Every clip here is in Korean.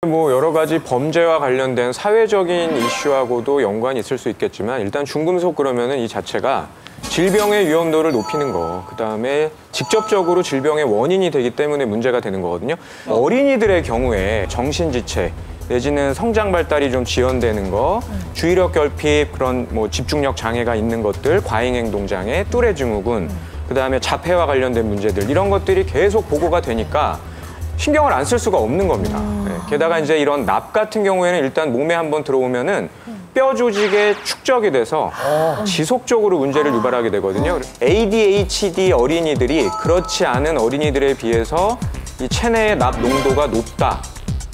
뭐 여러 가지 범죄와 관련된 사회적인 이슈하고도 연관이 있을 수 있겠지만 일단 중금속 그러면은 이 자체가 질병의 위험도를 높이는 거, 그다음에 직접적으로 질병의 원인이 되기 때문에 문제가 되는 거거든요. 어린이들의 경우에 정신지체 내지는 성장 발달이 좀 지연되는 거, 주의력 결핍, 그런 뭐 집중력 장애가 있는 것들, 과잉행동 장애, 뚜레 증후군, 그다음에 자폐와 관련된 문제들 이런 것들이 계속 보고가 되니까 신경을 안 쓸 수가 없는 겁니다. 네. 게다가 이제 이런 납 같은 경우에는 일단 몸에 한번 들어오면은 뼈 조직에 축적이 돼서 지속적으로 문제를 유발하게 되거든요. ADHD 어린이들이 그렇지 않은 어린이들에 비해서 이 체내의 납 농도가 높다.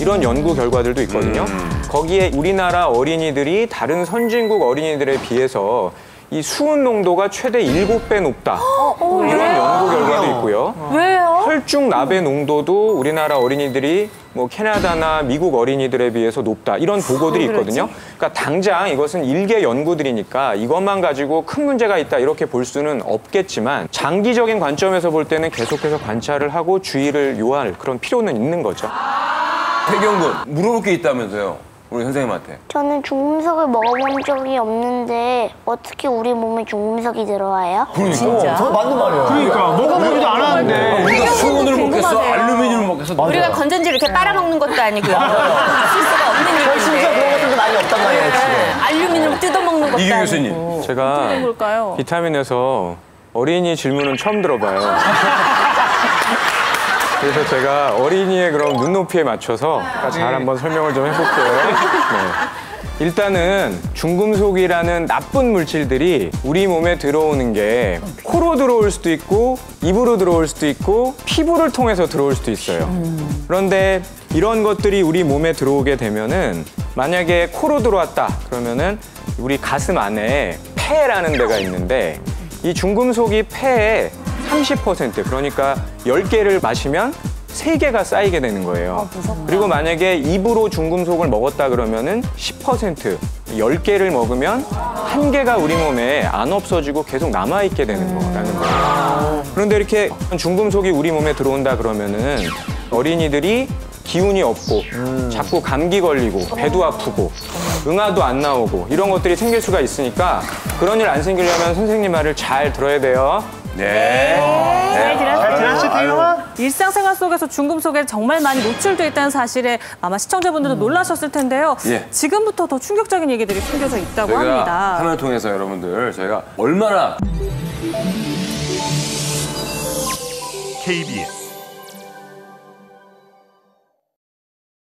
이런 연구 결과들도 있거든요. 거기에 우리나라 어린이들이 다른 선진국 어린이들에 비해서 이 수은 농도가 최대 7배 높다. 이런 연구 결과도 있고요. 왜요? 혈중 납의 농도도 우리나라 어린이들이 뭐 캐나다나 미국 어린이들에 비해서 높다. 이런 보고들이 있거든요. 그러니까 당장 이것은 일개 연구들이니까 이것만 가지고 큰 문제가 있다 이렇게 볼 수는 없겠지만 장기적인 관점에서 볼 때는 계속해서 관찰을 하고 주의를 요할 그런 필요는 있는 거죠. 태경군, 물어볼 게 있다면서요? 우리 선생님한테. 저는 중금속을 먹어본 적이 없는데 어떻게 우리 몸에 중금속이 들어와요? 그러니까. 진짜? 저 맞는 말이에요. 그러니까 먹어보지도 않았는데. 우리가 수은을 먹겠어? 궁금하대요. 알루미늄을 먹겠어? 우리가 건전지를 이렇게 빨아먹는 것도 아니고요. 쓸 수가 없는 심지어 그런 일인데. 것들도 많이 없단 말이에요, 지금. 알루미늄 뜯어먹는 것도 이규 아니고. 교수님. 제가 뭘까요? 비타민에서 어린이 질문은 처음 들어봐요. 그래서 제가 어린이의 그런 눈높이에 맞춰서 잘 한번 설명을 좀 해볼게요. 네. 일단은 중금속이라는 나쁜 물질들이 우리 몸에 들어오는 게 코로 들어올 수도 있고 입으로 들어올 수도 있고 피부를 통해서 들어올 수도 있어요. 그런데 이런 것들이 우리 몸에 들어오게 되면은 만약에 코로 들어왔다 그러면은 우리 가슴 안에 폐라는 데가 있는데 이 중금속이 폐에 30% 그러니까 10개를 마시면 3개가 쌓이게 되는 거예요. 그리고 만약에 입으로 중금속을 먹었다 그러면은 10%, 10개를 먹으면 1개가 우리 몸에 안 없어지고 계속 남아있게 되는 거라는 거예요. 그런데 이렇게 중금속이 우리 몸에 들어온다 그러면은 어린이들이 기운이 없고 자꾸 감기 걸리고 배도 아프고 응아도 안 나오고 이런 것들이 생길 수가 있으니까 그런 일 안 생기려면 선생님 말을 잘 들어야 돼요. 네. 잘 들었지, 태경아? 일상생활 속에서 중금속에 정말 많이 노출돼 있다는 사실에 아마 시청자분들도 놀라셨을 텐데요. 예. 지금부터 더 충격적인 얘기들이 숨겨져 있다고 합니다. 저희가 화면을 통해서 여러분들 저희가 얼마나 KBS